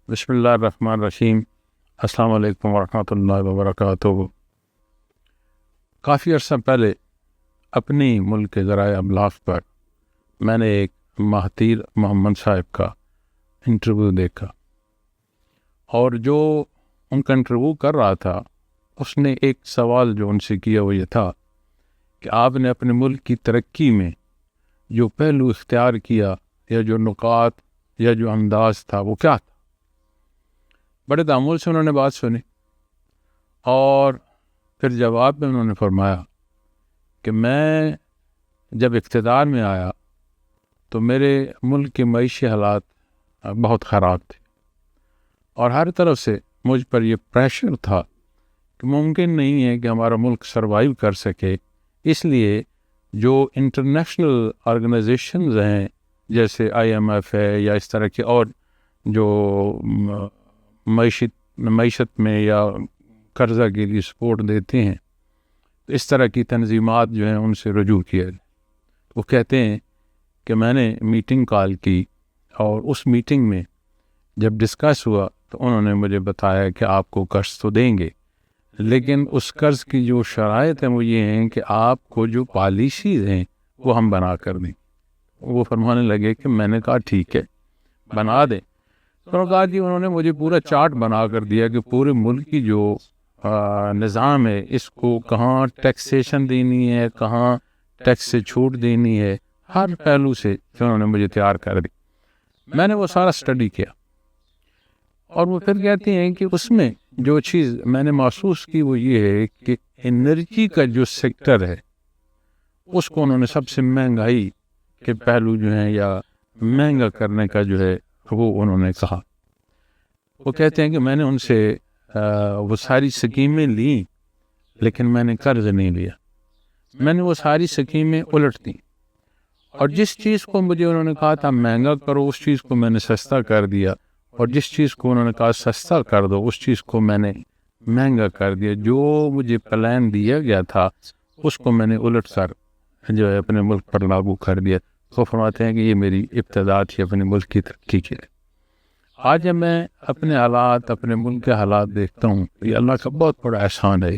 بسم اللہ الرحمن الرحیم۔ السلام علیکم ورحمۃ اللہ وبرکاتہ۔ کافی عرصہ پہلے اپنی ملک کے ذرائع ابلاغ پر میں نے ایک مہاتیر محمد صاحب کا انٹرویو دیکھا، اور جو ان کا انٹرویو کر رہا تھا اس نے ایک سوال جو ان سے کیا وہ یہ تھا کہ آپ نے اپنے ملک کی ترقی میں جو پہلو اختیار کیا یا جو نکات یا جو انداز تھا وہ کیا تھا۔ بڑے تعامل سے انہوں نے بات سنی، اور پھر جواب میں انہوں نے فرمایا کہ میں جب اقتدار میں آیا تو میرے ملک کے معاشی حالات بہت خراب تھے، اور ہر طرف سے مجھ پر یہ پریشر تھا کہ ممکن نہیں ہے کہ ہمارا ملک سروائیو کر سکے، اس لیے جو انٹرنیشنل آرگنائزیشنز ہیں جیسے IMF ہے یا اس طرح کے اور جو معیشت میں یا قرضہ کے لیے سپورٹ دیتے ہیں، تو اس طرح کی تنظیمات جو ہیں ان سے رجوع کیا جائے۔ وہ کہتے ہیں کہ میں نے میٹنگ کال کی، اور اس میٹنگ میں جب ڈسکس ہوا تو انہوں نے مجھے بتایا کہ آپ کو قرض تو دیں گے، لیکن اس قرض کی جو شرائط ہیں وہ یہ ہیں کہ آپ کو جو پالیسیز ہیں وہ ہم بنا کر دیں۔ وہ فرمانے لگے کہ میں نے کہا ٹھیک ہے بنا دیں۔ تو انہوں نے مجھے پورا چارٹ بنا کر دیا کہ پورے ملک کی جو نظام ہے اس کو کہاں ٹیکسیشن دینی ہے، کہاں ٹیکس سے چھوٹ دینی ہے، ہر پہلو سے انہوں نے مجھے تیار کر دی۔ میں نے وہ سارا اسٹڈی کیا، اور وہ پھر کہتے ہیں کہ اس میں جو چیز میں نے محسوس کی وہ یہ ہے کہ انرجی کا جو سیکٹر ہے اس کو انہوں نے سب سے مہنگائی کے پہلو جو ہیں یا مہنگا کرنے کا جو ہے وہ انہوں نے کہا۔ وہ کہتے ہیں کہ میں نے ان سے وہ ساری سکیمیں لیں، لیکن میں نے قرض نہیں لیا، میں نے وہ ساری اسکیمیں الٹ دیں، اور جس چیز کو مجھے انہوں نے کہا تھا مہنگا کرو اس چیز کو میں نے سستا کر دیا، اور جس چیز کو انہوں نے کہا سستا کر دو اس چیز کو میں نے مہنگا کر دیا۔ جو مجھے پلان دیا گیا تھا اس کو میں نے الٹ کر جو ہے اپنے ملک پر لاگو کر دیا۔ تو فرماتے ہیں کہ یہ میری ابتدا تھی اپنے ملک کی ترقی کے لیے۔ آج جب میں اپنے حالات، اپنے ملک کے حالات دیکھتا ہوں، یہ اللہ کا بہت بڑا احسان ہے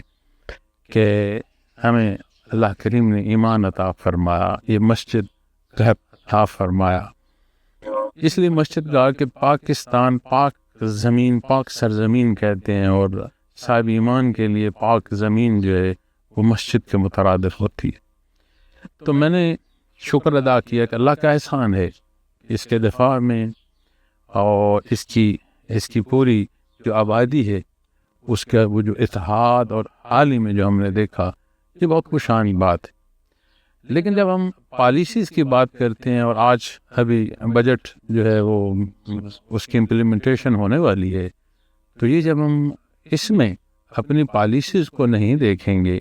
کہ ہمیں اللہ کریم نے ایمان عطا فرمایا، یہ مسجد گھر عطا فرمایا۔ اس لیے مسجد گھر کے پاکستان پاک زمین، پاک سرزمین کہتے ہیں، اور صاحب ایمان کے لیے پاک زمین جو ہے وہ مسجد کے مترادف ہوتی ہے۔ تو میں نے شکر ادا کیا کہ اللہ کا احسان ہے اس کے دفاع میں، اور اس کی پوری جو آبادی ہے اس کا وہ جو اتحاد، اور حال ہی میں جو ہم نے دیکھا یہ بہت خوشحال بات ہے۔ لیکن جب ہم پالیسیز کی بات کرتے ہیں، اور آج ابھی بجٹ جو ہے وہ اس کی امپلیمنٹیشن ہونے والی ہے، تو یہ جب ہم اس میں اپنی پالیسیز کو نہیں دیکھیں گے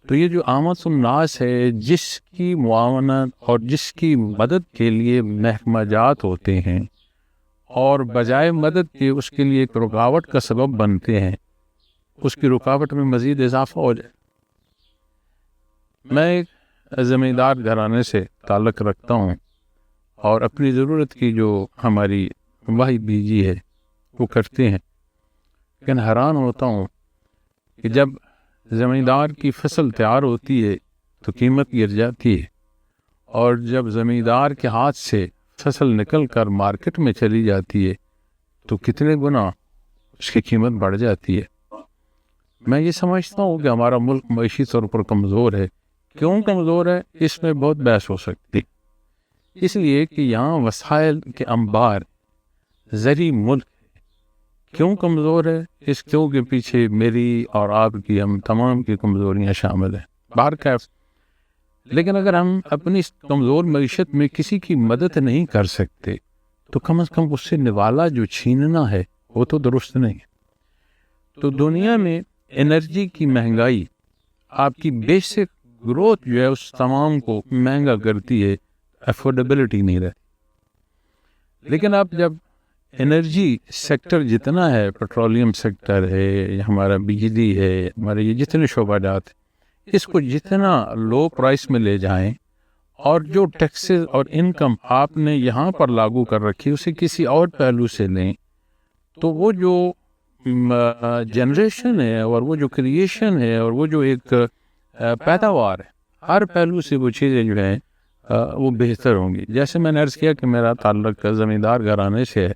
تو یہ جو آمد الناس ہے، جس کی معاونت اور جس کی مدد کے لیے محکمہ جات ہوتے ہیں، اور بجائے مدد کے اس کے لیے ایک رکاوٹ کا سبب بنتے ہیں، اس کی رکاوٹ میں مزید اضافہ ہو جائے۔ میں ایک زمیندار گھرانے سے تعلق رکھتا ہوں، اور اپنی ضرورت کی جو ہماری واہی بیجی ہے وہ کرتے ہیں، لیکن حیران ہوتا ہوں کہ جب زمیندار کی فصل تیار ہوتی ہے تو قیمت گر جاتی ہے، اور جب زمیندار کے ہاتھ سے فصل نکل کر مارکیٹ میں چلی جاتی ہے تو کتنے گنا اس کی قیمت بڑھ جاتی ہے۔ میں یہ سمجھتا ہوں کہ ہمارا ملک معاشی طور پر کمزور ہے۔ کیوں کمزور ہے اس میں بہت بحث ہو سکتی ہے، اس لیے کہ یہاں وسائل کے انبار زرعی ملک ہے۔ کیوں کمزور ہے؟ اس کیوں کے پیچھے میری اور آپ کی، ہم تمام کی کمزوریاں شامل ہیں۔ بہرکیف لیکن اگر ہم اپنی کمزور معیشت میں کسی کی مدد نہیں کر سکتے تو کم از کم اس سے نوالا جو چھیننا ہے وہ تو درست نہیں ہے۔ تو دنیا میں انرجی کی مہنگائی آپ کی بیسک گروتھ جو ہے اس تمام کو مہنگا کرتی ہے، افورڈیبلٹی نہیں رہتی۔ لیکن آپ جب انرجی سیکٹر جتنا ہے، پیٹرولیم سیکٹر ہے، ہمارا بجلی ہے، ہمارے یہ جتنے شعبہ جات ہیں، اس کو جتنا لو پرائس میں لے جائیں، اور جو ٹیکسز اور انکم آپ نے یہاں پر لاگو کر رکھی اسے کسی اور پہلو سے لیں، تو وہ جو جنریشن ہے اور وہ جو کریشن ہے اور وہ جو ایک پیداوار ہے، ہر پہلو سے وہ چیزیں جو ہیں وہ بہتر ہوں گی. جیسے میں نے عرض کیا کہ میرا تعلق زمیندار گھرانے سے ہے،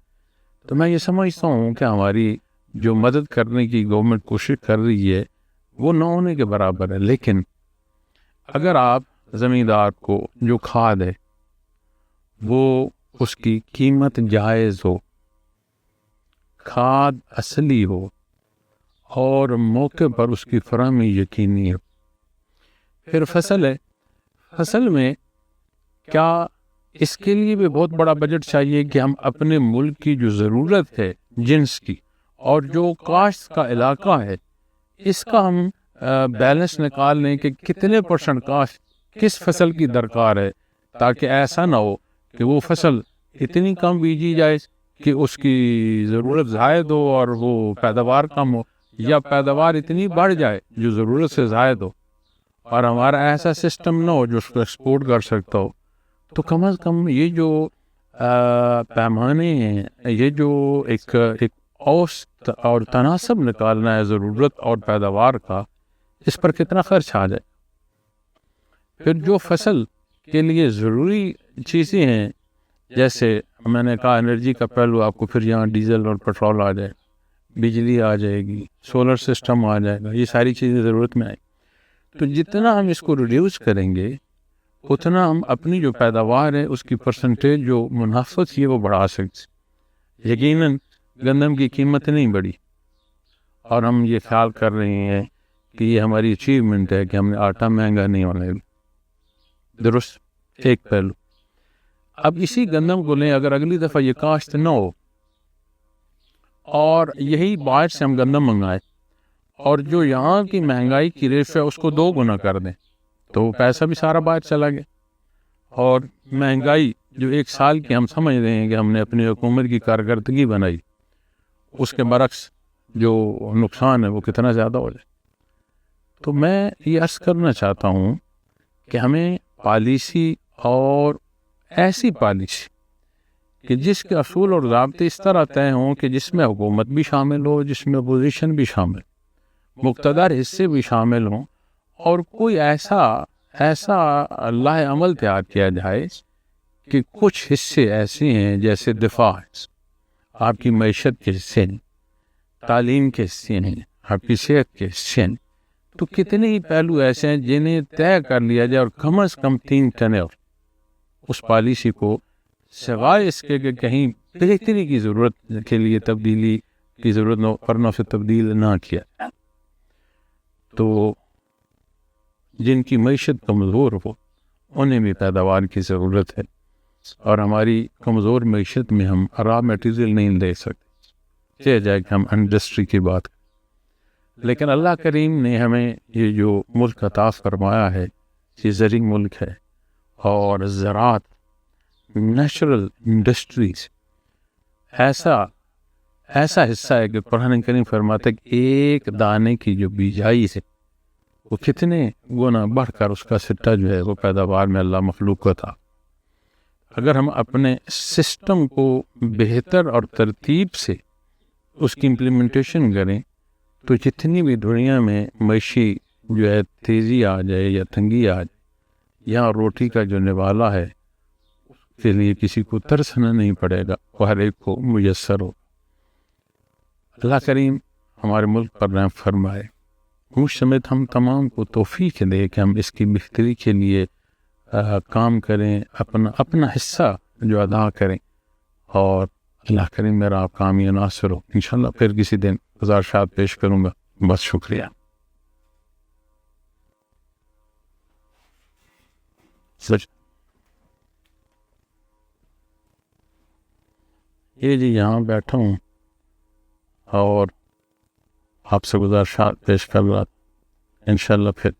تو میں یہ سمجھتا ہوں کہ ہماری جو مدد کرنے کی گورنمنٹ کوشش کر رہی ہے وہ نہ ہونے کے برابر ہے. لیکن اگر آپ زمیندار کو جو کھاد ہے وہ اس کی قیمت جائز ہو، کھاد اصلی ہو اور موقع پر اس کی فراہمی یقینی ہو. پھر فصل ہے، فصل میں کیا اس کے لیے بھی بہت بڑا بجٹ چاہیے کہ ہم اپنے ملک کی جو ضرورت ہے جنس کی اور جو کاشت کا علاقہ ہے اس کا ہم بیلنس نکال لیں کہ کتنے پرسنٹ کاشت کس فصل کی درکار ہے، تاکہ ایسا نہ ہو کہ وہ فصل اتنی کم بیجی جائے کہ اس کی ضرورت زائد ہو اور وہ پیداوار کم ہو، یا پیداوار اتنی بڑھ جائے جو ضرورت سے زائد ہو اور ہمارا ایسا سسٹم نہ ہو جو اس کو ایکسپورٹ کر سکتا ہو. تو کم از کم یہ جو پیمانے ہیں، یہ جو ایک اوسط اور تناسب نکالنا ہے ضرورت اور پیداوار کا، اس پر کتنا خرچ آ جائے. پھر جو فصل کے لیے ضروری چیزیں ہیں، جیسے میں نے کہا انرجی کا پہلو، آپ کو پھر یہاں ڈیزل اور پیٹرول آ جائے، بجلی آ جائے گی، سولر سسٹم آ جائے گا، یہ ساری چیزیں ضرورت میں آئیں. تو جتنا ہم اس کو ریڈیوس کریں گے اتنا ہم اپنی جو پیداوار ہے اس کی پرسنٹیج جو منافعت ہے وہ بڑھا سکتے. یقیناً گندم کی قیمت نہیں بڑھی اور ہم یہ خیال کر رہے ہیں کہ یہ ہماری اچیومنٹ ہے کہ ہم نے آٹا مہنگا نہیں ہونے دیا. درست ایک پہلو. اب اسی گندم کو لیں، اگر اگلی دفعہ یہ کاشت نہ ہو اور یہی باہر سے ہم گندم منگائیں اور جو یہاں کی مہنگائی کی ریٹ ہے اس کو 2 گنا کر دیں، تو پیسہ بھی سارا باہر چلا گیا. اور مہنگائی جو 1 سال کی ہم سمجھ رہے ہیں کہ ہم نے اپنی حکومت کی کارکردگی بنائی، اس کے برعکس جو نقصان ہے وہ کتنا زیادہ ہو جائے. تو میں یہ عرض کرنا چاہتا ہوں کہ ہمیں پالیسی اور ایسی پالیسی کہ جس کے اصول اور ضابطے اس طرح طے ہوں کہ جس میں حکومت بھی شامل ہو، جس میں اپوزیشن بھی شامل، مقتدر حصے بھی شامل ہوں، اور کوئی ایسا اللہ عمل تیار کیا جائے کہ کچھ حصے ایسے ہیں جیسے دفاع، آپ کی معیشت کے حصے ہیں، تعلیم کے حصے ہیں، آپ کی صحت کے حصے ہیں. تو کتنے ہی پہلو ایسے ہیں جنہیں طے کر لیا جائے اور کم از کم 3 ٹینیور اس پالیسی کو، سوائے اس کے کہ کہیں بہتری کی ضرورت کے لیے تبدیلی کی ضرورت نہ ورنہ سے تبدیل نہ کیا. تو جن کی معیشت کمزور ہو انہیں بھی پیداوار کی ضرورت ہے، اور ہماری کمزور معیشت میں ہم را میٹیریل نہیں دے سکتے، کہا جائے کہ ہم انڈسٹری کی بات کریں. لیکن اللہ کریم نے ہمیں یہ جو ملک عطا فرمایا ہے، یہ زرعی ملک ہے، اور زراعت، نیچرل انڈسٹریز ایسا حصہ ہے کہ قرآن کریم فرماتا ہے کہ ایک دانے کی جو بیجائی ہے وہ کتنے گنا بڑھ کر اس کا سٹہ جو ہے وہ پیداوار میں اللہ مخلوق کو تھا. اگر ہم اپنے سسٹم کو بہتر اور ترتیب سے اس کی امپلیمنٹیشن کریں تو جتنی بھی دنیا میں معاشی جو ہے تیزی آ جائے یا تنگی آ جائے، یہاں روٹی کا جو نوالا ہے اس کے لیے کسی کو ترسنا نہیں پڑے گا، وہ ہر ایک کو میسر ہو. اللہ کریم ہمارے ملک پر رحم فرمائے، مجھ سمیت ہم تمام کو توفیق دے کہ ہم اس کی بہتری کے لیے کام کریں، اپنا حصہ جو ادا کریں، اور اللہ کریم میرا آپ کامی ناصر ہو. انشاءاللہ پھر کسی دن گزارشات پیش کروں گا. بس شکریہ. یہ جی یہاں بیٹھا ہوں اور آپ سے گزارشات پیش کر رہا، انشاءاللہ پھر